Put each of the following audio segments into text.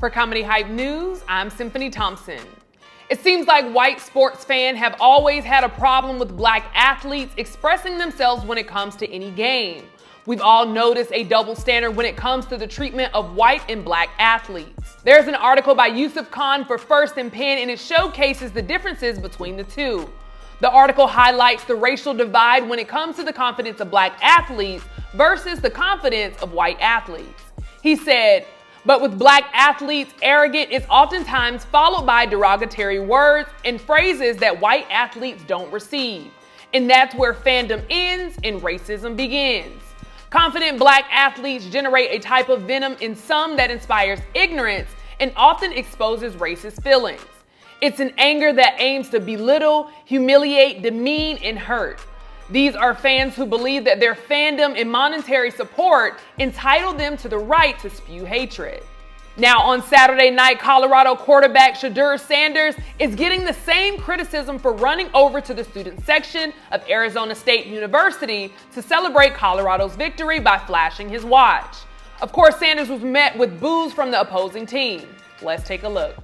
For Comedy Hype News, I'm Symphony Thompson. It seems like white sports fans have always had a problem with black athletes expressing themselves when it comes to any game. We've all noticed a double standard when it comes to the treatment of white and black athletes. There's an article by Yusuf Khan for First and Pen, and it showcases the differences between the two. The article highlights the racial divide when it comes to the confidence of black athletes versus the confidence of white athletes. He said, "But with black athletes, arrogant is oftentimes followed by derogatory words and phrases that white athletes don't receive. And that's where fandom ends and racism begins. Confident black athletes generate a type of venom in some that inspires ignorance and often exposes racist feelings. It's an anger that aims to belittle, humiliate, demean, and hurt. These are fans who believe that their fandom and monetary support entitle them to the right to spew hatred." Now, on Saturday night, Colorado quarterback Shedeur Sanders is getting the same criticism for running over to the student section of Arizona State University to celebrate Colorado's victory by flashing his watch. Of course, Sanders was met with boos from the opposing team. Let's take a look.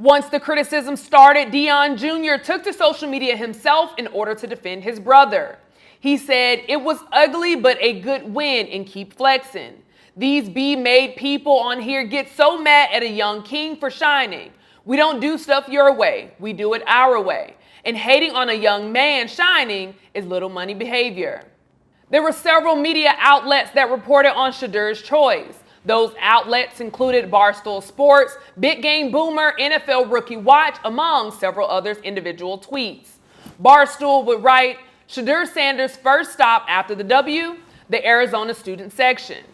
Once the criticism started, Deion Jr. took to social media himself in order to defend his brother. He said, "It was ugly, but a good win, and keep flexing. These B-made people on here get so mad at a young king for shining. We don't do stuff your way, we do it our way. And hating on a young man shining is little money behavior." There were several media outlets that reported on Shedeur's choice. Those outlets included Barstool Sports, Big Game Boomer, NFL Rookie Watch, among several others' individual tweets. Barstool would write, "Shedeur Sanders' first stop after the W, the Arizona student section."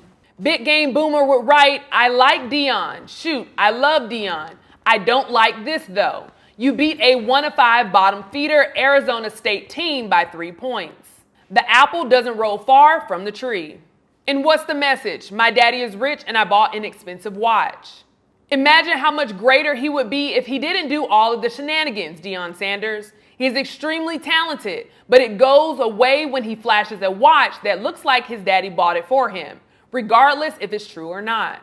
Big Game Boomer would write, "I like Deion. Shoot, I love Deion. I don't like this though. You beat a 1-5 bottom feeder Arizona State team by 3 points. The apple doesn't roll far from the tree. And what's the message? My daddy is rich and I bought an expensive watch." Imagine how much greater he would be if he didn't do all of the shenanigans, Deion Sanders. He is extremely talented, but it goes away when he flashes a watch that looks like his daddy bought it for him, regardless if it's true or not.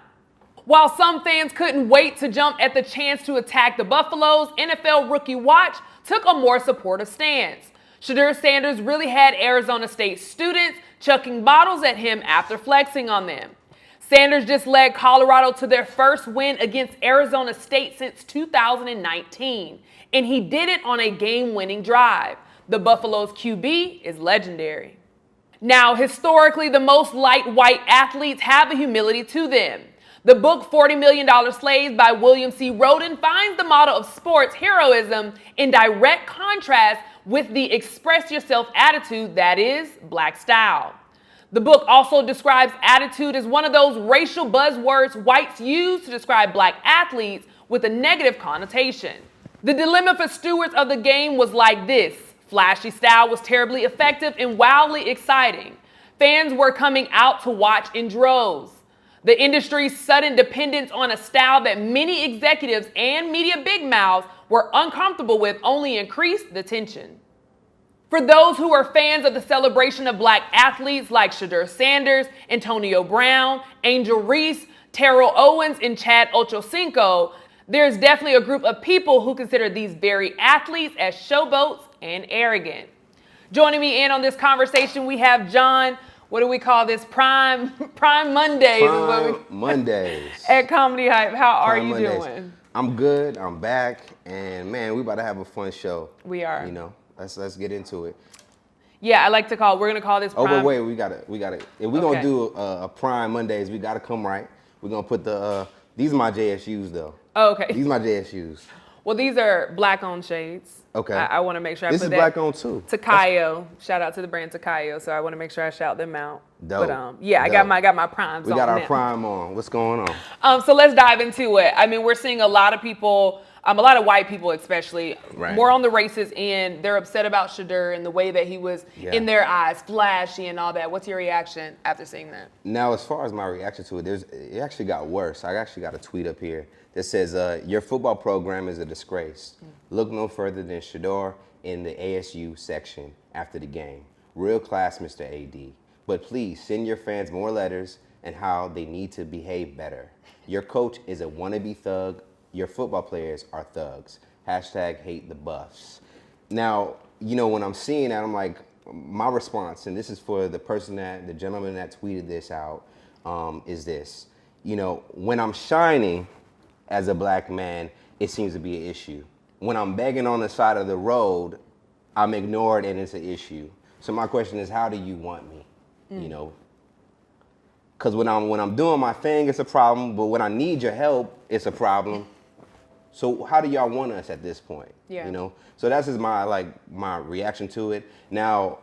While some fans couldn't wait to jump at the chance to attack the Buffaloes, NFL Rookie Watch took a more supportive stance. Shedeur Sanders really had Arizona State students chucking bottles at him after flexing on them. Sanders just led Colorado to their first win against Arizona State since 2019, and he did it on a game-winning drive. The Buffaloes QB is legendary. Now, historically, the most light white athletes have a humility to them. The book $40 Million Slaves by William C. Rhoden finds the model of sports heroism in direct contrast with the express yourself attitude that is black style. The book also describes attitude as one of those racial buzzwords whites use to describe black athletes with a negative connotation. The dilemma for stewards of the game was like this. Flashy style was terribly effective and wildly exciting. Fans were coming out to watch in droves. The industry's sudden dependence on a style that many executives and media big mouths were uncomfortable with only increased the tension. For those who are fans of the celebration of black athletes like Shedeur Sanders, Antonio Brown, Angel Reese, Terrell Owens, and Chad Ochocinco, there's definitely a group of people who consider these very athletes as showboats and arrogant. Joining me in on this conversation, we have John. What do we call this? Prime Mondays. Mondays. At Comedy Hype. How are you Mondays. doing? I'm good. I'm back. And man, we about to have a fun show. We are. You know, let's get into it. Yeah, I like to call. We're gonna call this. Prime. Oh, but wait, we gotta. If we're gonna do a Prime Mondays, we gotta come right. We're gonna put the. These are my JSUs though. Oh, okay. These are my JSUs. Well, these are black-owned shades. Okay. I want to make sure I this put is that. black-owned too. Takayo. Shout out to the brand Takayo. So I want to make sure I shout them out. Dope. But yeah, Dope. I got my primes on. We got our now. prime on. What's going on? So let's dive into it. I mean, we're seeing a lot of people A lot of white people especially, Right. more on the racist end, they're upset about Shedeur and the way that he was, in their eyes, flashy and all that. What's your reaction after seeing that? Now, as far as my reaction to it, it actually got worse. I actually got a tweet up here that says, your football program is a disgrace. Look no further than Shedeur in the ASU section after the game. Real class, Mr. AD. But please send your fans more letters and how they need to behave better. Your coach is a wannabe thug. Your football players are thugs. Hashtag hate the Buffs. Now, when I'm seeing that, I'm like, my response, and this is for the gentleman that tweeted this out, is this. When I'm shining as a black man, it seems to be an issue. When I'm begging on the side of the road, I'm ignored and it's an issue. So my question is, how do you want me? Because when I'm doing my thing, it's a problem. But when I need your help, it's a problem. So how do y'all want us at this point? Yeah. So that's just my reaction to it. Now,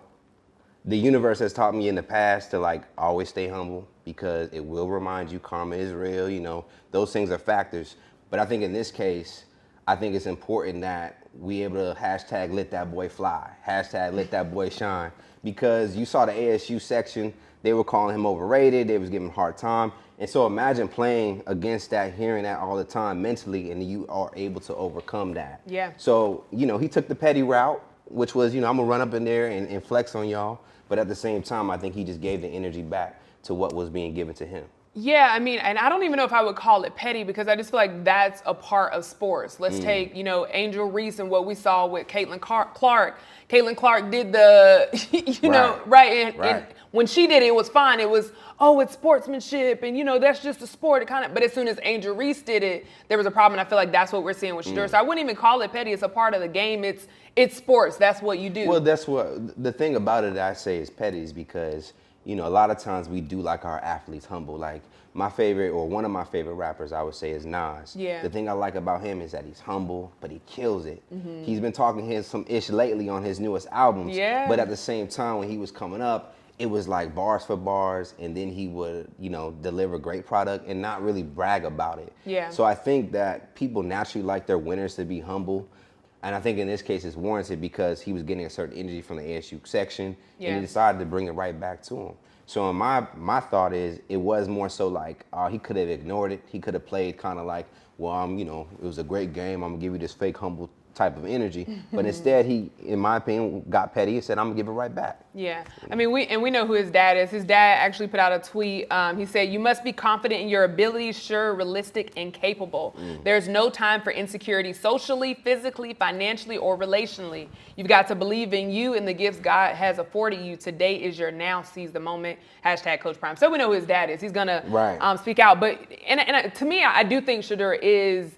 the universe has taught me in the past to always stay humble because it will remind you karma is real. Those things are factors. But I think in this case, I think it's important that we able to hashtag let that boy fly, hashtag let that boy shine. Because you saw the ASU section, they were calling him overrated, they was giving him a hard time. And so imagine playing against that, hearing that all the time mentally, and you are able to overcome that. Yeah. So, he took the petty route, which was, I'm gonna run up in there and flex on y'all. But at the same time, I think he just gave the energy back to what was being given to him. Yeah, I mean, and I don't even know if I would call it petty because I just feel like that's a part of sports. Let's take, Angel Reese and what we saw with Caitlin Clark. Caitlin Clark did the, right. And when she did it, it was fine. It was, it's sportsmanship and, that's just a sport. But as soon as Angel Reese did it, there was a problem. And I feel like that's what we're seeing with Shedeur. So I wouldn't even call it petty. It's a part of the game. It's sports. That's what you do. Well, that's what, the thing about it that I say is petty is because, a lot of times we do like our athletes humble. Like my favorite or one of my favorite rappers, I would say, is Nas. Yeah. The thing I like about him is that he's humble, but he kills it. He's been talking some ish lately on his newest albums. Yeah. But at the same time, when he was coming up, it was like bars for bars, and then he would, deliver great product and not really brag about it. Yeah. So I think that people naturally like their winners to be humble. And I think in this case it's warranted because he was getting a certain energy from the ASU section, and he decided to bring it right back to him. So my thought is it was more so he could have ignored it. He could have played kind of like, well, it was a great game. I'm gonna give you this fake humble type of energy. But instead he, in my opinion, got petty and said, I'm gonna give it right back. Yeah, I mean, we know who his dad is. His dad actually put out a tweet. He said, "You must be confident in your abilities, sure, realistic, and capable. There's no time for insecurity socially, physically, financially, or relationally. You've got to believe in you and the gifts God has afforded you. Today is your now. Seize the moment. Hashtag Coach Prime." So we know who his dad is. He's gonna speak out. But and to me, I do think Shedeur is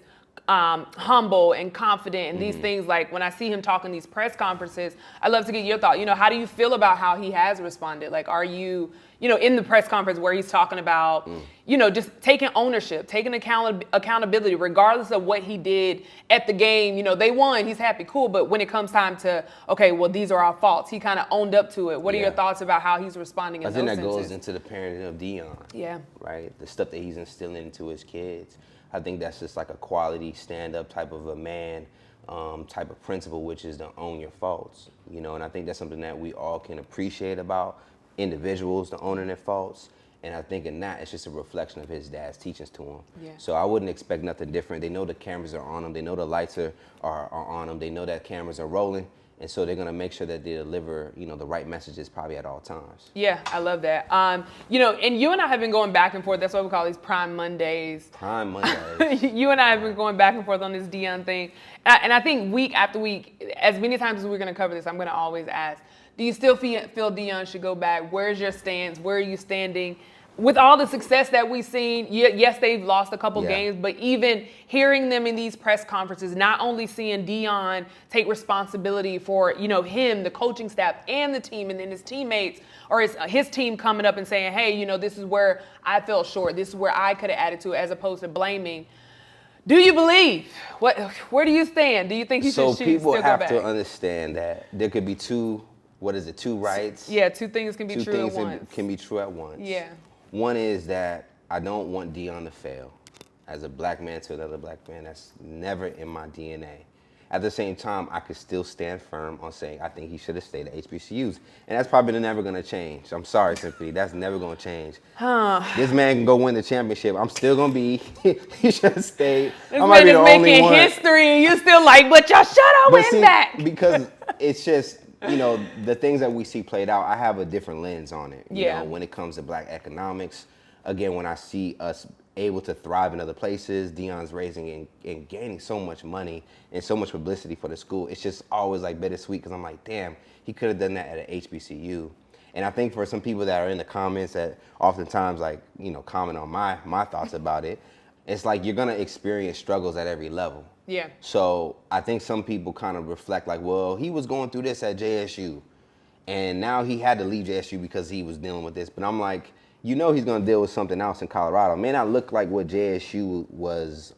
humble and confident and these things. Like when I see him talk in these press conferences, I love to get your thought. How do you feel about how he has responded? Like, are you, in the press conference where he's talking about, just taking ownership, taking accountability, regardless of what he did at the game. They won, he's happy, cool. But when it comes time to, okay, well, these are our faults, he kind of owned up to it. What are your thoughts about how he's responding in those senses? I think that goes into the parenting of Deion. Yeah. Right? The stuff that he's instilling into his kids. I think that's just like a quality stand-up type of a man type of principle, which is to own your faults. And I think that's something that we all can appreciate about individuals, the owning their faults. And I think in that, it's just a reflection of his dad's teachings to him. Yeah. So I wouldn't expect nothing different. They know the cameras are on them. They know the lights are on them. They know that cameras are rolling. And so they're going to make sure that they deliver, the right messages probably at all times. Yeah, I love that. And you and I have been going back and forth. That's why we call these Prime Mondays. Prime Mondays. You and I have been going back and forth on this Deion thing. And I think week after week, as many times as we're going to cover this, I'm going to always ask, do you still feel Deion should go back? Where's your stance? Where are you standing? With all the success that we've seen, yes, they've lost a couple games, but even hearing them in these press conferences, not only seeing Deion take responsibility for, him, the coaching staff, and the team, and then his teammates, or his team coming up and saying, hey, this is where I fell short. This is where I could have added to it, as opposed to blaming. Do you believe? Where do you stand? Do you think he should still go back? So people have to understand that there could be two rights? Yeah, two things can be true at once. Two things can be true at once. Yeah. One is that I don't want Deion to fail. as a black man to another black man. That's never in my DNA. At the same time, I could still stand firm on saying I think he should have stayed at HBCUs. And that's probably never going to change. I'm sorry, Symphony. That's never going to change. This man can go win the championship. I'm still going to be, he should have stayed. This man is making history and you still like, but y'all shut up and back. Because it's just, you know, the things that we see played out, I have a different lens on it. You know, when it comes to black economics, again, when I see us able to thrive in other places, Deion's raising and gaining so much money and so much publicity for the school, it's just always like bittersweet because I'm like, damn, he could have done that at an HBCU. And I think for some people that are in the comments that oftentimes like, you know, comment on my thoughts about it, it's like you're gonna experience struggles at every level. Yeah. So I think some people kind of reflect like, well, he was going through this at JSU and now he had to leave JSU because he was dealing with this. But I'm like, you know he's going to deal with something else in Colorado. It may not look like what JSU was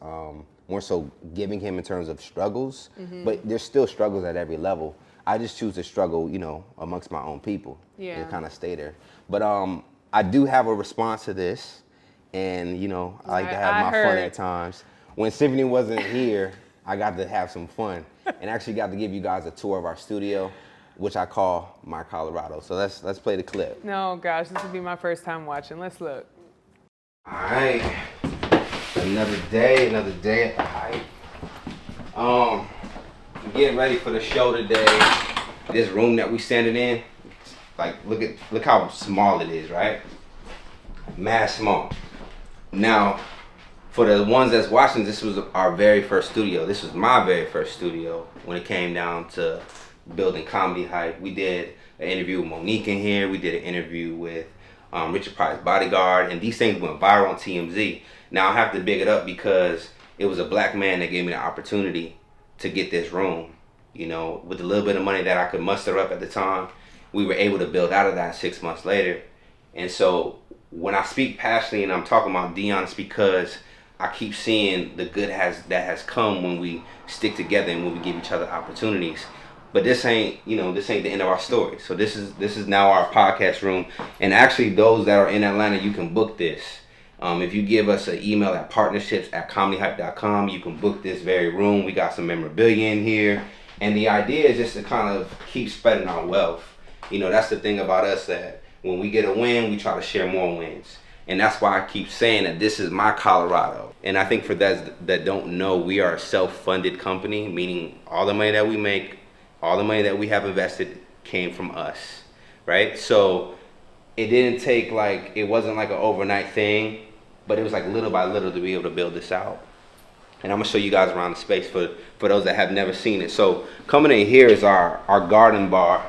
more so giving him in terms of struggles, but there's still struggles at every level. I just choose to struggle, you know, amongst my own people and kind of stay there. But I do have a response to this, and, you know, I like to have my fun at times. When Symphony wasn't here, I got to have some fun and actually got to give you guys a tour of our studio, which I call my Colorado. So let's play the clip. No, gosh, this will be my first time watching. Let's look. All right, another day at the hype. I'm getting ready for the show today. This room that we standing in, like look how small it is, right? Mad small. Now, for the ones that's watching, this was our very first studio. This was my very first studio when it came down to building Comedy Hype. We did an interview with Monique in here. We did an interview with Richard Pryor's Bodyguard, and these things went viral on TMZ. Now I have to big it up because it was a black man that gave me the opportunity to get this room. You know, with a little bit of money that I could muster up at the time, we were able to build out of that 6 months later. And so when I speak passionately and I'm talking about Deion, it's because I keep seeing the good that has come when we stick together and when we give each other opportunities. But this ain't the end of our story. So this is now our podcast room. And actually, those that are in Atlanta, you can book this. If you give us an email at partnerships@comedyhype.com, you can book this very room. We got some memorabilia in here. And the idea is just to kind of keep spreading our wealth. You know, that's the thing about us, that when we get a win, we try to share more wins. And that's why I keep saying that this is my Colorado. And I think for those that don't know, we are a self-funded company, meaning all the money that we make, all the money that we have invested came from us, right? So it didn't take it wasn't like an overnight thing, but it was like little by little to be able to build this out. And I'm gonna show you guys around the space for those that have never seen it. So coming in here is our garden bar,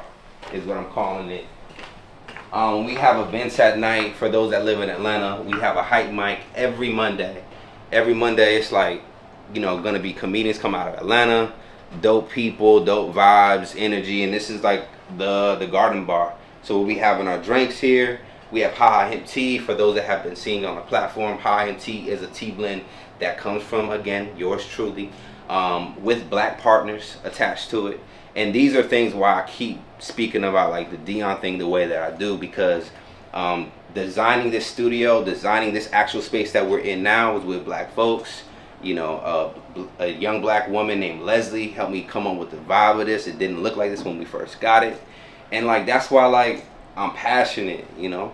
is what I'm calling it. We have events at night for those that live in Atlanta. We have a hype mic every Monday. Every Monday it's like, you know, gonna be comedians come out of Atlanta, dope people, dope vibes, energy, and this is like the garden bar. So we'll be having our drinks here. We have Ha Hemp Tea for those that have been seeing on the platform. Ha Hemp Tea is a tea blend that comes from, again, yours truly, with black partners attached to it. And these are things why I keep speaking about like the Deion thing the way that I do, because designing this studio, designing this actual space that we're in now was with black folks. You know, a young black woman named Leslie helped me come up with the vibe of this. It didn't look like this when we first got it. And like, that's why like I'm passionate, you know,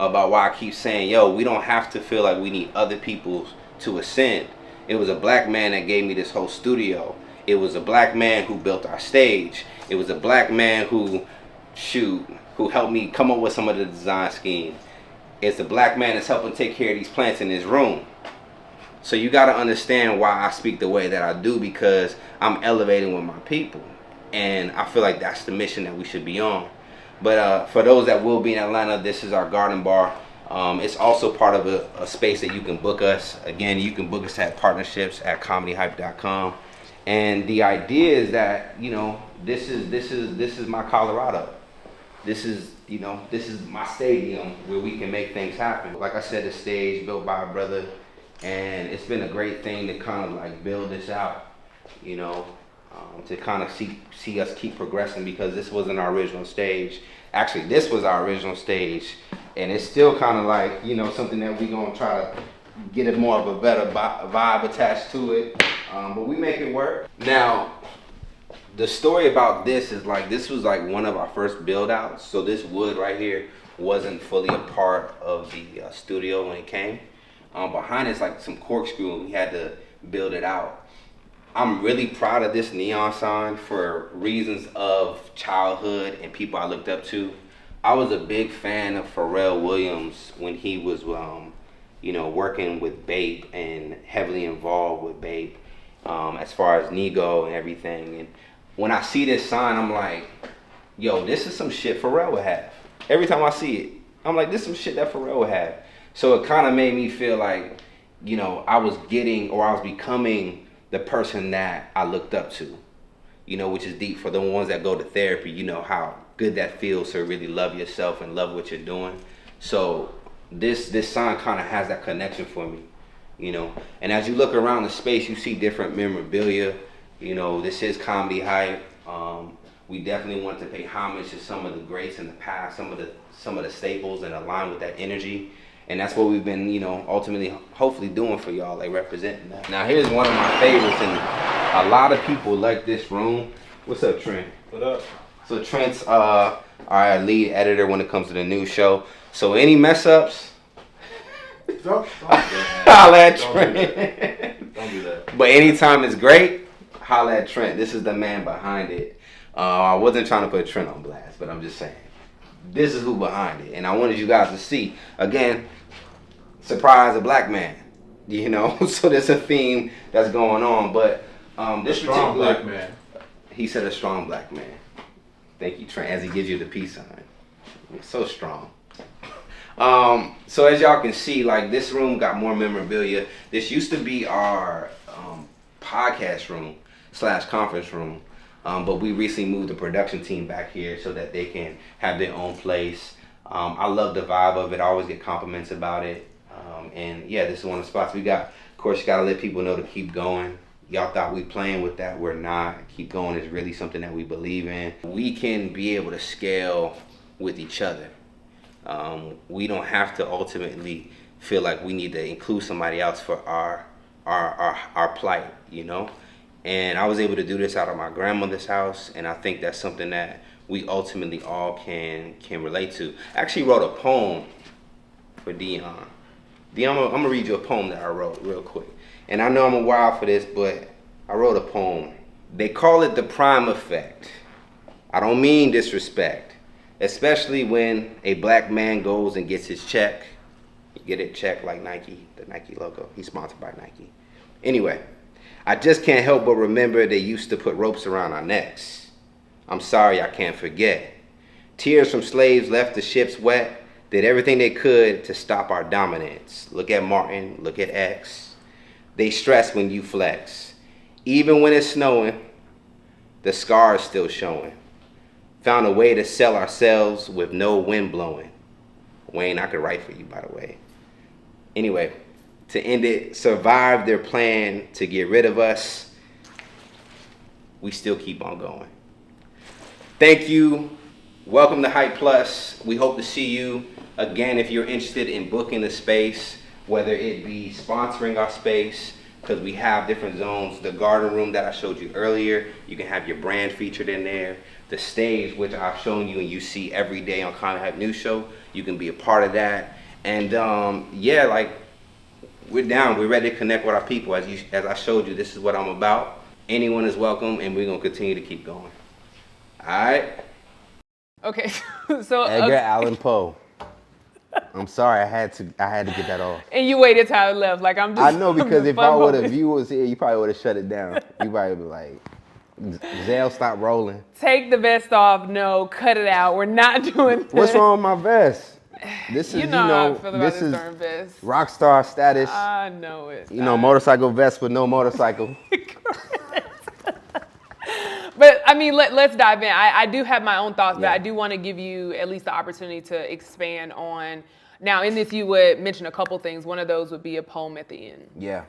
about why I keep saying, yo, we don't have to feel like we need other people to ascend. It was a black man that gave me this whole studio. It was a black man who built our stage. It was a black man who helped me come up with some of the design scheme. It's a black man that's helping take care of these plants in this room. So you got to understand why I speak the way that I do, because I'm elevating with my people. And I feel like that's the mission that we should be on. But for those that will be in Atlanta, this is our garden bar. It's also part of a space that you can book us. Again, you can book us at partnerships@comedyhype.com. And the idea is that, you know, this is my Colorado. This is my stadium where we can make things happen. Like I said, the stage built by a brother, and it's been a great thing to kind of like build this out, you know, to kind of see us keep progressing, because this wasn't our original stage. Actually, this was our original stage, and it's still kind of like, you know, something that we're gonna try to get it more of a better vibe attached to it. But we make it work. Now, the story about this is like, this was like one of our first build outs. So this wood right here wasn't fully a part of the studio when it came. Behind it's like some corkscrew, and we had to build it out. I'm really proud of this neon sign for reasons of childhood and people I looked up to. I was a big fan of Pharrell Williams when he was, working with Bape and heavily involved with Bape as far as Nego and everything. And when I see this sign, I'm like, yo, this is some shit Pharrell would have. Every time I see it, I'm like, this is some shit that Pharrell would have. So it kind of made me feel like, I was becoming the person that I looked up to, which is deep for the ones that go to therapy. You know how good that feels to really love yourself and love what you're doing. So this sign kind of has that connection for me, And as you look around the space, you see different memorabilia. This is Comedy Hype. We definitely want to pay homage to some of the greats in the past, some of the staples, and align with that energy. And that's what we've been, ultimately, hopefully doing for y'all, like representing that. Now, here's one of my favorites, and a lot of people like this room. What's up, Trent? What up? So Trent's our lead editor when it comes to the news show. So any mess ups, holla at Trent. Don't do that. But anytime it's great, holla at Trent. This is the man behind it. I wasn't trying to put Trent on blast, but I'm just saying. This is who behind it. And I wanted you guys to see, again, surprise, a black man. So there's a theme that's going on. But this strong particular black man. He said a strong black man. Thank you, Trent, as he gives you the peace sign. It's so strong. So as y'all can see, like, this room got more memorabilia. This used to be our podcast room / conference room. But we recently moved the production team back here so that they can have their own place. I love the vibe of it. I always get compliments about it. And yeah, this is one of the spots we got. Of course, you got to let people know to keep going. Y'all thought we playing with that. We're not. Keep going is really something that we believe in. We can be able to scale with each other. We don't have to ultimately feel like we need to include somebody else for our plight, And I was able to do this out of my grandmother's house, and I think that's something that we ultimately all can relate to. I actually wrote a poem for Deion. Deion, I'm gonna read you a poem that I wrote real quick. And I know I'm a wild for this, but I wrote a poem. They call it the prime effect. I don't mean disrespect, especially when a black man goes and gets his check. You get it checked like Nike, the Nike logo. He's sponsored by Nike. Anyway. I just can't help but remember they used to put ropes around our necks. I'm sorry, I can't forget. Tears from slaves left the ships wet, did everything they could to stop our dominance. Look at Martin, look at X. They stress when you flex. Even when it's snowing, the scars still showing. Found a way to sell ourselves with no wind blowing. Wayne, I could write for you, by the way. Anyway. To end it, survive their plan to get rid of us. We still keep on going. Thank you. Welcome to Hype Plus. We hope to see you again if you're interested in booking the space, whether it be sponsoring our space, because we have different zones. The garden room that I showed you earlier, you can have your brand featured in there. The stage, which I've shown you and you see every day on Comedy Hype News Show, you can be a part of that. And we're down. We're ready to connect with our people. As I showed you, this is what I'm about. Anyone is welcome, and we're going to continue to keep going. All right? Okay, so Edgar Allan Poe. I'm sorry, I had to get that off. And you waited till I left. Like, I'm just. I know, because if you was here, you probably would have shut it down. You probably would be like, Zell, stop rolling. Take the vest off. No, cut it out. We're not doing this. What's wrong with my vest? This is, how I feel about this darn vest. Rock star status. I know it. Motorcycle vest with no motorcycle. But I mean, let's dive in. I do have my own thoughts, but I do want to give you at least the opportunity to expand on. Now, in this, you would mention a couple things. One of those would be a poem at the end. Yeah.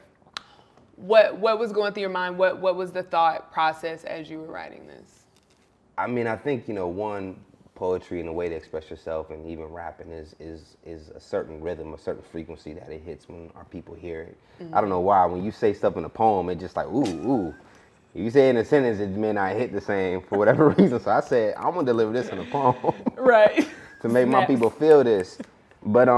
What was going through your mind? What was the thought process as you were writing this? I mean, I think, one poetry and the way to express yourself, and even rapping is a certain rhythm, a certain frequency that it hits when our people hear it. I don't know why. When you say stuff in a poem, it just like ooh ooh. You say it in a sentence, it may not hit the same for whatever reason. So I said, I'm gonna deliver this in a poem, Right. to make my people feel this. But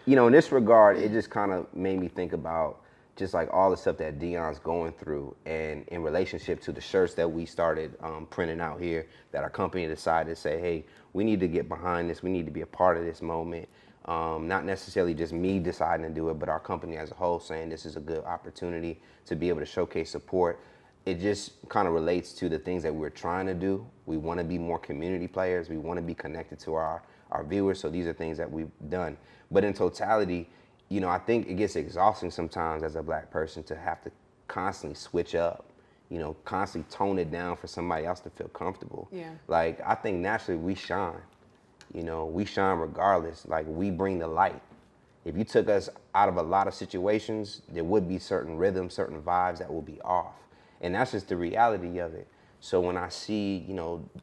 in this regard, it just kind of made me think about just like all the stuff that Deion's going through, and in relationship to the shirts that we started printing out here, that our company decided to say, hey, we need to get behind this. We need to be a part of this moment. Not necessarily just me deciding to do it, but our company as a whole saying this is a good opportunity to be able to showcase support. It just kind of relates to the things that we're trying to do. We want to be more community players. We want to be connected to our viewers. So these are things that we've done. But in totality, I think it gets exhausting sometimes as a Black person to have to constantly switch up, constantly tone it down for somebody else to feel comfortable. Yeah. Like, I think naturally we shine. We shine regardless. Like, we bring the light. If you took us out of a lot of situations, there would be certain rhythms, certain vibes that will be off. And that's just the reality of it. So when I see,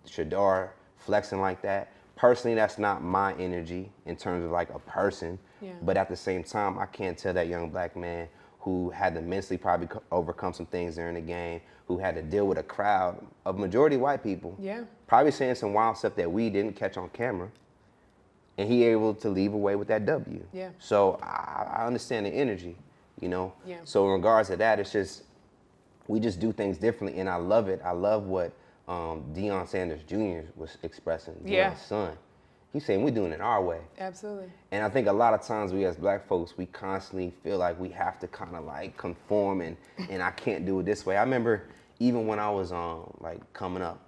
Shedeur flexing like that, personally, that's not my energy in terms of like a person. Yeah. But at the same time, I can't tell that young Black man who had to mentally probably overcome some things during the game, who had to deal with a crowd of majority white people, Yeah. probably saying some wild stuff that we didn't catch on camera, and he able to leave away with that W. Yeah. So I understand the energy, Yeah. So in regards to that, it's just, we just do things differently, and I love it. I love what Deion Sanders Jr. was expressing, Yeah. Deion's son. He's saying we're doing it our way. Absolutely. And I think a lot of times we as Black folks, we constantly feel like we have to kind of like conform, and I can't do it this way. I remember even when I was like coming up,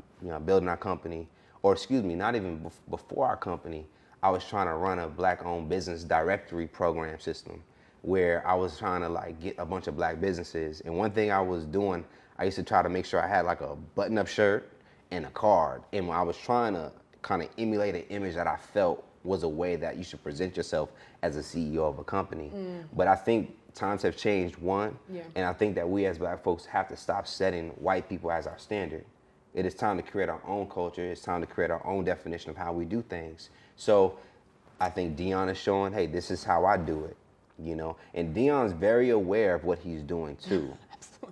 building our company, or excuse me, not even before our company, I was trying to run a Black-owned business directory program system, where I was trying to like get a bunch of Black businesses. And one thing I was doing, I used to try to make sure I had like a button-up shirt and a card. And I was trying to kind of emulate an image that I felt was a way that you should present yourself as a CEO of a company. But I think times have changed, one, and I think that we as Black folks have to stop setting white people as our standard. It is time to create our own culture. It's time to create our own definition of how we do things. So I think Deion is showing, hey, this is how I do it. And Deion's very aware of what he's doing too.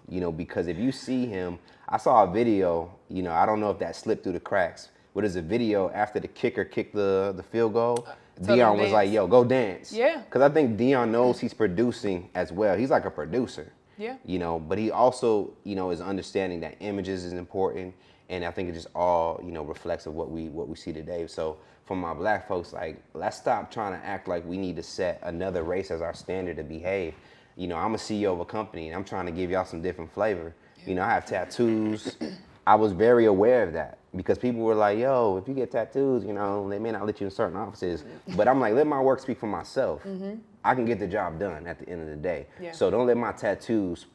Because if you see him, I saw a video, I don't know if that slipped through the cracks, but there's a video after the kicker kicked the field goal. Deion was like, yo, go dance. Yeah. Because I think Deion knows he's producing as well. He's like a producer. Yeah. But he also, is understanding that images is important. And I think it just all, reflects of what we see today. So for my Black folks, like, let's stop trying to act like we need to set another race as our standard to behave. I'm a CEO of a company, and I'm trying to give y'all some different flavor. I have tattoos. I was very aware of that, because people were like, yo, if you get tattoos, they may not let you in certain offices. But I'm like, let my work speak for myself. I can get the job done at the end of the day. Yeah. So don't let my tattoos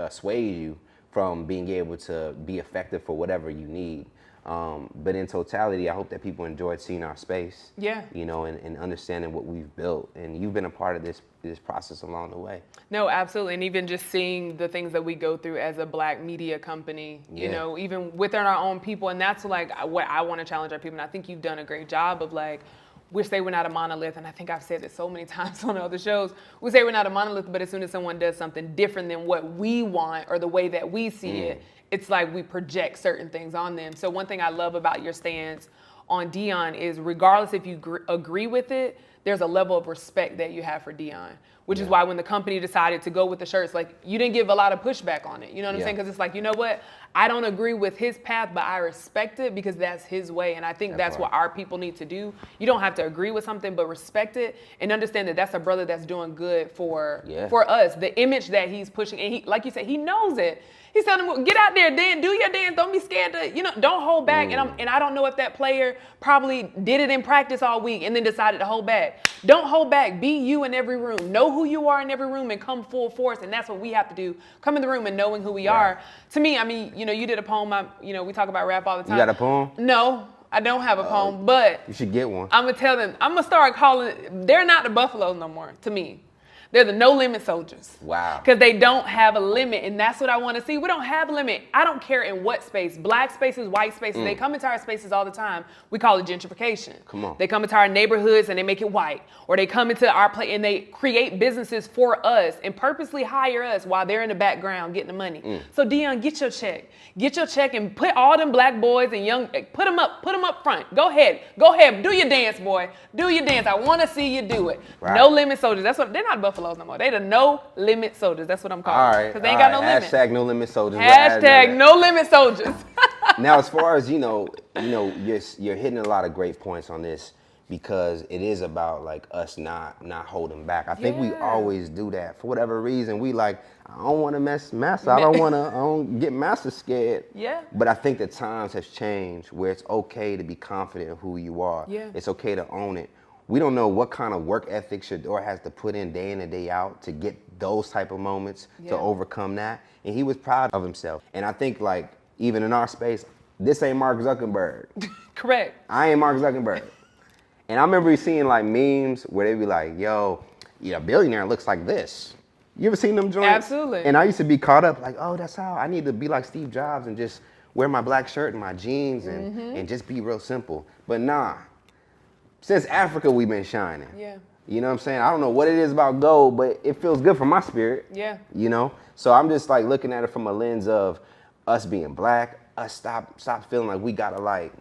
sway you from being able to be effective for whatever you need. But in totality, I hope that people enjoyed seeing our space. Yeah. And understanding what we've built. And you've been a part of this process along the way. No, absolutely. And even just seeing the things that we go through as a Black media company, even within our own people. And that's like what I want to challenge our people. And I think you've done a great job of like, we say we're not a monolith, and I think I've said it so many times on other shows. We say we're not a monolith, but as soon as someone does something different than what we want or the way that we see it, it's like we project certain things on them. So one thing I love about your stance on Deion is, regardless if you agree with it, there's a level of respect that you have for Deion, which is why when the company decided to go with the shirts, like, you didn't give a lot of pushback on it. You know what I'm saying? Because it's like, you know what? I don't agree with his path, but I respect it because that's his way. And I think that's what our people need to do. You don't have to agree with something, but respect it and understand that that's a brother that's doing good for us. The image that he's pushing, and he, like you said, he knows it. He's telling them, get out there, Dan, do your dance. Don't be scared to, don't hold back. And I don't know if that player probably did it in practice all week and then decided to hold back. Don't hold back. Be you in every room. Know who you are in every room and come full force. And that's what we have to do. Come in the room and knowing who we are. To me, I mean, you did a poem. We talk about rap all the time. You got a poem? No, I don't have a poem, but you should get one. I'm going to tell them. I'm going to start calling, they're not the Buffaloes no more, to me. They're the no limit soldiers. Wow. Because they don't have a limit. And that's what I want to see. We don't have a limit. I don't care in what space. Black spaces, white spaces. They come into our spaces all the time. We call it gentrification. Come on. They come into our neighborhoods and they make it white. Or they come into our place and they create businesses for us and purposely hire us while they're in the background getting the money. So Deion, get your check. Get your check and put all them black boys and young, put them up front. Go ahead. Do your dance, boy. Do your dance. I want to see you do it. Right. No limit soldiers. That's what, they're not Buffaloes no more. They the no limit soldiers. That's what I'm calling. All right. Because they ain't got no limit. Hashtag no limit soldiers. Hashtag no limit soldiers. Now, as far as you're hitting a lot of great points on this because it is about like us not holding back. I think we always do that for whatever reason. We like, I don't want to mess master. I don't get master scared. Yeah. But I think the times have changed where it's okay to be confident in who you are. Yeah. It's okay to own it. We don't know what kind of work ethic Shedeur has to put in day and day out to get those type of moments to overcome that. And he was proud of himself. And I think like even in our space, this ain't Mark Zuckerberg. Correct. I ain't Mark Zuckerberg. And I remember seeing like memes where they be like, yo, a billionaire looks like this. You ever seen them joints? Absolutely. And I used to be caught up like, oh, that's how I need to be like Steve Jobs and just wear my black shirt and my jeans and just be real simple. But nah, since Africa, we've been shining. Yeah. You know what I'm saying? I don't know what it is about gold, but it feels good for my spirit. Yeah. You know? So I'm just like looking at it from a lens of us being black, us stop feeling like we gotta like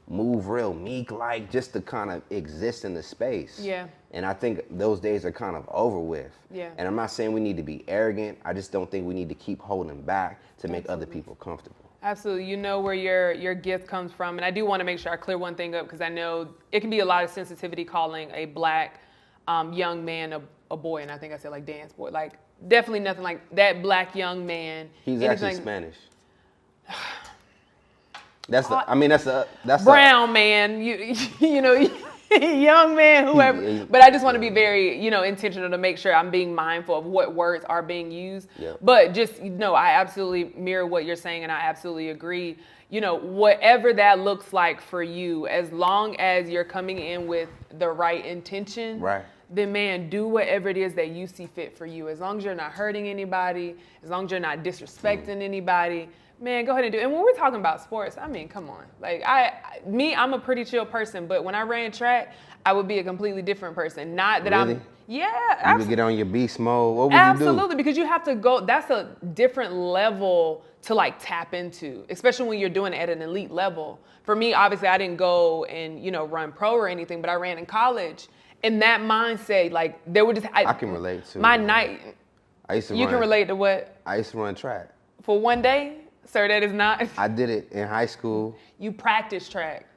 move real meek like just to kind of exist in the space. Yeah. And I think those days are kind of over with. Yeah. And I'm not saying we need to be arrogant. I just don't think we need to keep holding back to make other people comfortable. Absolutely. You know where your gift comes from. And I do want to make sure I clear one thing up because I know it can be a lot of sensitivity calling a black young man a boy. And I think I said like dance boy. Like definitely nothing like that black young man. He's actually Spanish. That's brown man, you know, young man, whoever. But I just want to be very, intentional to make sure I'm being mindful of what words are being used. Yep. But just, I absolutely mirror what you're saying and I absolutely agree. Whatever that looks like for you, as long as you're coming in with the right intention, right, then man, do whatever it is that you see fit for you. As long as you're not hurting anybody, as long as you're not disrespecting anybody, man, go ahead and do it. And when we're talking about sports, I mean, come on. Like I'm a pretty chill person, but when I ran track, I would be a completely different person. Not that really? Yeah. You would get on your beast mode. What would absolutely, you do? Because you have to go, that's a different level to like tap into, especially when you're doing it at an elite level. For me, obviously I didn't go and, run pro or anything, but I ran in college. And that mindset, like there were just, I can relate to my night. I used to You can relate to what? I used to run track. For one day? Sir, that is not. I did it in high school. You practice track.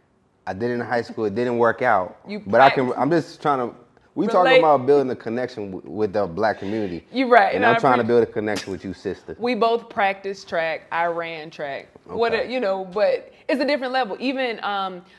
I did it in high school. It didn't work out. But I'm just trying to. We talking about building a connection with the black community. You're right. And I'm trying to build a connection with you, sister. We both practiced track. I ran track. Okay. But it's a different level. Even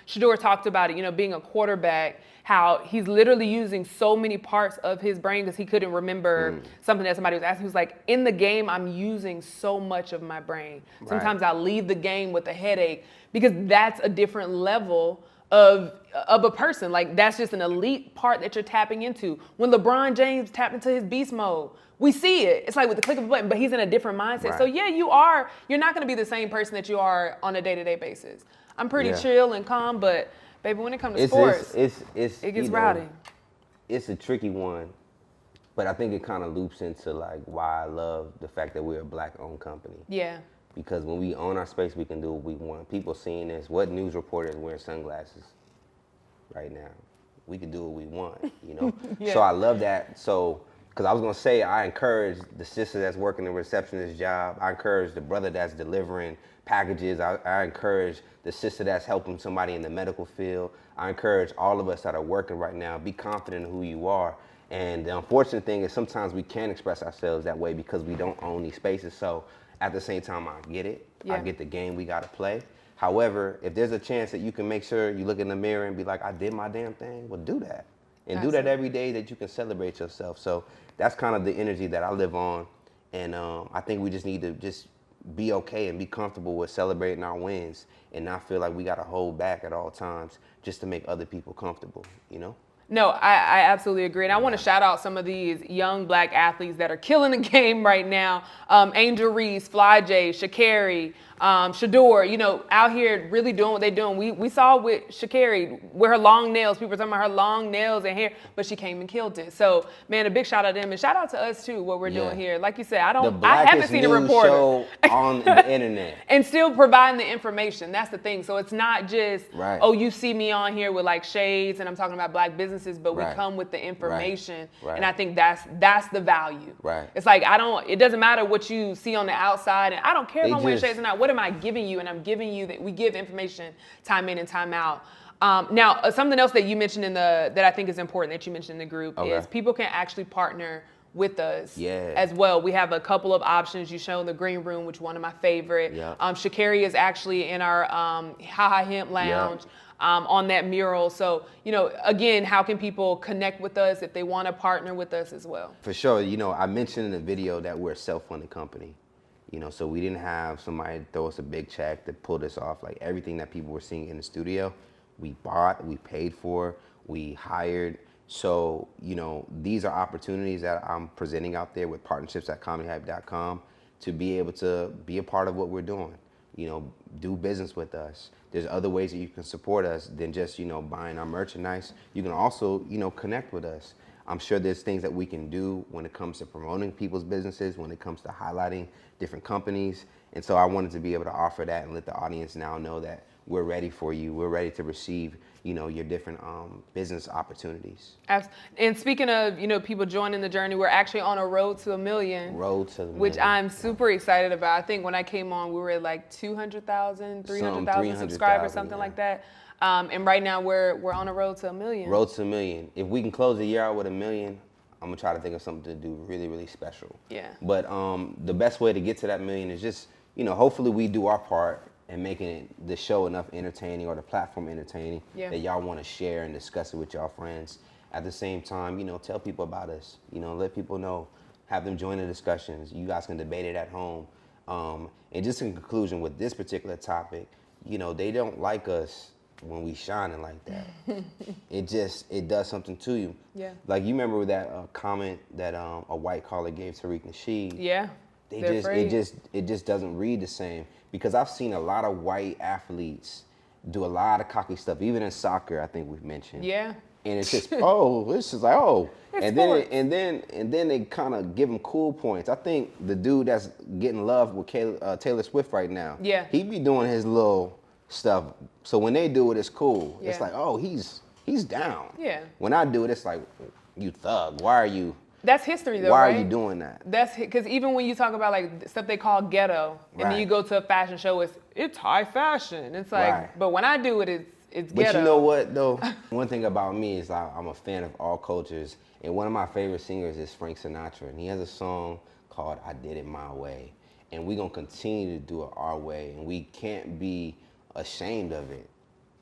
Shedeur talked about it, being a quarterback, how he's literally using so many parts of his brain because he couldn't remember something that somebody was asking. He was like, in the game, I'm using so much of my brain. Sometimes I'll leave the game with a headache because that's a different level of a person. Like that's just an elite part that you're tapping into. When LeBron James tapped into his beast mode, we see it. It's like with the click of a button, but he's in a different mindset. Right. So yeah, you're not gonna be the same person that you are on a day-to-day basis. I'm pretty chill and calm, but baby, when it comes to sports, it gets rowdy. It's a tricky one, but I think it kind of loops into like why I love the fact that we're a black-owned company. Yeah. Because when we own our space, we can do what we want. People seeing this, what news reporter is wearing sunglasses right now? We can do what we want, So I love that. So, because I was gonna say, I encourage the sister that's working the receptionist job. I encourage the brother that's delivering packages. I encourage the sister that's helping somebody in the medical field. I encourage all of us that are working right now, be confident in who you are. And the unfortunate thing is sometimes we can't express ourselves that way because we don't own these spaces. So at the same time, I get it. Yeah. I get the game we gotta play. However, if there's a chance that you can make sure you look in the mirror and be like, I did my damn thing, well, do that. And do that every day that you can celebrate yourself. So that's kind of the energy that I live on. And I think we just need to just be okay and be comfortable with celebrating our wins and not feel like we got to hold back at all times just to make other people comfortable, No, I absolutely agree. And I want to shout out some of these young black athletes that are killing the game right now. Angel Reese, Fly J, Shakari, Shedeur, you know, out here really doing what they're doing. We saw with Shakari, with her long nails, people were talking about her long nails and hair, but she came and killed it. So, man, a big shout out to them. And shout out to us, too, what we're doing here. Like you said, I haven't seen a reporter. Show on the internet. And still providing the information. That's the thing. So it's not just, right. Oh, you see me on here with like shades and I'm talking about black businesses, but we right. come with the information. Right. And I think that's the value. Right. It's like, it doesn't matter what you see on the outside, and I don't care if I'm wearing shades or not. What am I giving you? And I'm giving you that we give information time in and time out. Now, something else that you mentioned that I think is important that you mentioned in the group is people can actually partner with us as well. We have a couple of options. You show the green room, which is one of my favorite. Yep. Shakari is actually in our Ha Hemp Lounge. Yep. On that mural. So, you know, again, how can people connect with us if they want to partner with us as well? For sure. You know, I mentioned in the video that we're a self-funded company. You know, so we didn't have somebody throw us a big check to pull this off. Like everything that people were seeing in the studio, we bought, we paid for, we hired. So, you know, these are opportunities that I'm presenting out there with partnerships at comedyhype.com to be able to be a part of what we're doing. You know, do business with us. There's other ways that you can support us than just, you know, buying our merchandise. You can also, you know, connect with us. I'm sure there's things that we can do when it comes to promoting people's businesses, when it comes to highlighting different companies. And so I wanted to be able to offer that and let the audience now know that we're ready for you. We're ready to receive, you know, your different business opportunities. And speaking of, you know, people joining the journey, we're actually on a road to 1 million. Which I'm super excited about. I think when I came on, we were at like 200,000, 300,000 subscribers, something like that. And right now we're on a road to 1 million. Road to 1 million. If we can close the year out with 1 million, I'm gonna try to think of something to do really, really special. Yeah. But the best way to get to that 1 million is just, you know, hopefully we do our part and making the show enough entertaining or the platform entertaining that y'all want to share and discuss it with y'all friends. At the same time, you know, tell people about us. You know, let people know, have them join the discussions. You guys can debate it at home. And just in conclusion with this particular topic, you know, they don't like us when we shining like that. It does something to you. Yeah. Like you remember that comment that a white caller gave Tariq Nasheed. Yeah. It just doesn't read the same, because I've seen a lot of white athletes do a lot of cocky stuff, even in soccer. I think we've mentioned. Yeah. And it's just this is like and then they kind of give them cool points. I think the dude that's getting love with Taylor Swift right now. Yeah. He be doing his little stuff. So when they do it, it's cool. Yeah. It's like, he's down. Yeah. When I do it, it's like, you thug. Why are you? That's history, though, Why right? are you doing that? That's because even when you talk about like stuff they call ghetto, and then you go to a fashion show, it's high fashion. It's like, but when I do it, it's ghetto. But you know what, though? One thing about me is I'm a fan of all cultures, and one of my favorite singers is Frank Sinatra, and he has a song called "I Did It My Way," and we're gonna continue to do it our way, and we can't be ashamed of it.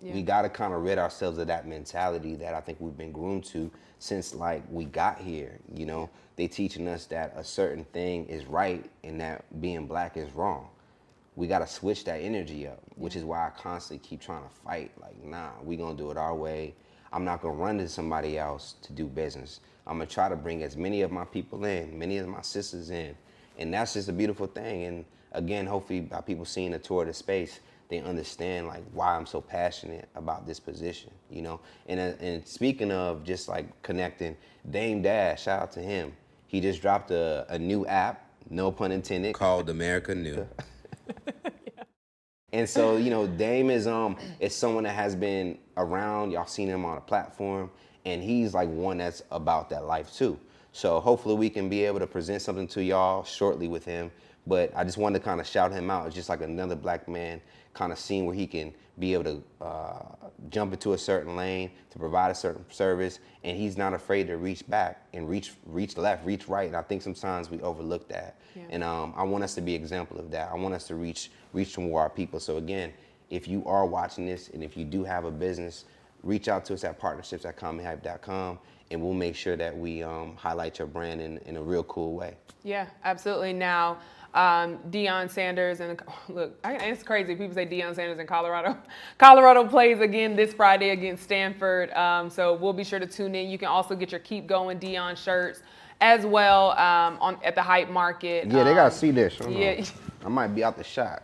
Yeah. We got to kind of rid ourselves of that mentality that I think we've been groomed to since like we got here. You know, they teaching us that a certain thing is right and that being black is wrong. We got to switch that energy up, which is why I constantly keep trying to fight. Like, nah, we gonna do it our way. I'm not gonna run to somebody else to do business. I'm gonna try to bring as many of my people in, many of my sisters in, and that's just a beautiful thing. And again, hopefully by people seeing the tour of the space, they understand like why I'm so passionate about this position, you know? And speaking of just like connecting, Dame Dash, shout out to him. He just dropped a new app, no pun intended, called America New. And so, you know, Dame is someone that has been around. Y'all seen him on a platform, and he's like one that's about that life too. So hopefully we can be able to present something to y'all shortly with him. But I just wanted to kind of shout him out. It's just like another black man kind of seeing where he can be able to jump into a certain lane to provide a certain service, and he's not afraid to reach back and reach left, reach right. And I think sometimes we overlook that. Yeah. And I want us to be an example of that. I want us to reach to more our people. So again, if you are watching this and if you do have a business, reach out to us at partnerships@comedyhype.com, and we'll make sure that we highlight your brand in a real cool way. Yeah, absolutely. Now, Deion Sanders, and look, it's crazy. People say Deion Sanders in Colorado. Colorado plays again this Friday against Stanford. So we'll be sure to tune in. You can also get your Keep Going Deion shirts as well at the Hype Market. Yeah, they gotta see this. Yeah. I might be out the shot.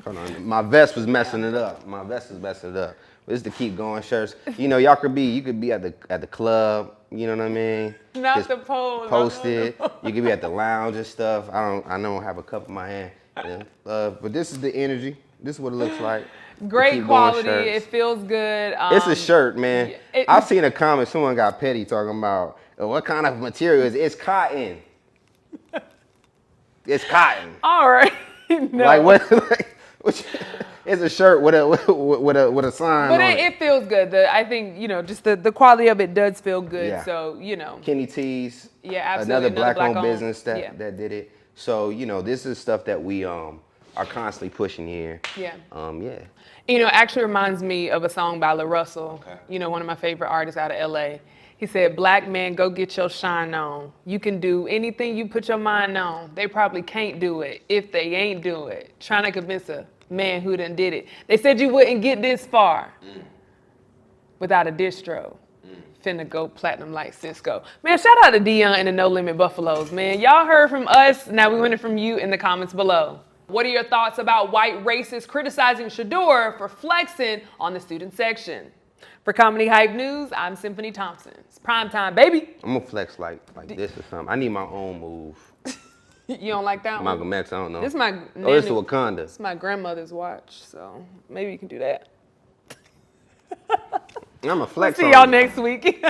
Hold on. My vest was messing it up. But it's the Keep Going shirts. You know, you could be at the club. You know what I mean? Not Just the pose. Post it. You could be at the lounge and stuff. I don't have a cup in my hand. Yeah. But this is the energy. This is what it looks like. Great quality. It feels good. It's a shirt, man. I've seen a comment. Someone got petty talking about what kind of material is it? It's cotton. It's cotton. All right. No. Like what? It's a shirt with a sign. But on it. It feels good. I think just the quality of it does feel good. Yeah. So Kenny T's. Yeah, absolutely. Another black-owned business that did it. So this is stuff that we are constantly pushing here. Yeah. Yeah. It actually reminds me of a song by La Russell. Okay. One of my favorite artists out of LA. He said, "Black man, go get your shine on. You can do anything you put your mind on. They probably can't do it if they ain't do it. Trying to convince a man who done did it. They said you wouldn't get this far without a distro. Finna go platinum like Cisco." Man, shout out to Deion and the No Limit Buffaloes, man. Y'all heard from us. Now we want it from you in the comments below. What are your thoughts about white racists criticizing Shedeur for flexing on the student section? For Comedy Hype News, I'm Symphony Thompson. It's prime time, baby. I'm gonna flex like this or something. I need my own move. You don't like that one? Malcolm X, I don't know. This is my this is Wakanda. This is my grandmother's watch, so maybe you can do that. I'm a flex. See y'all next week.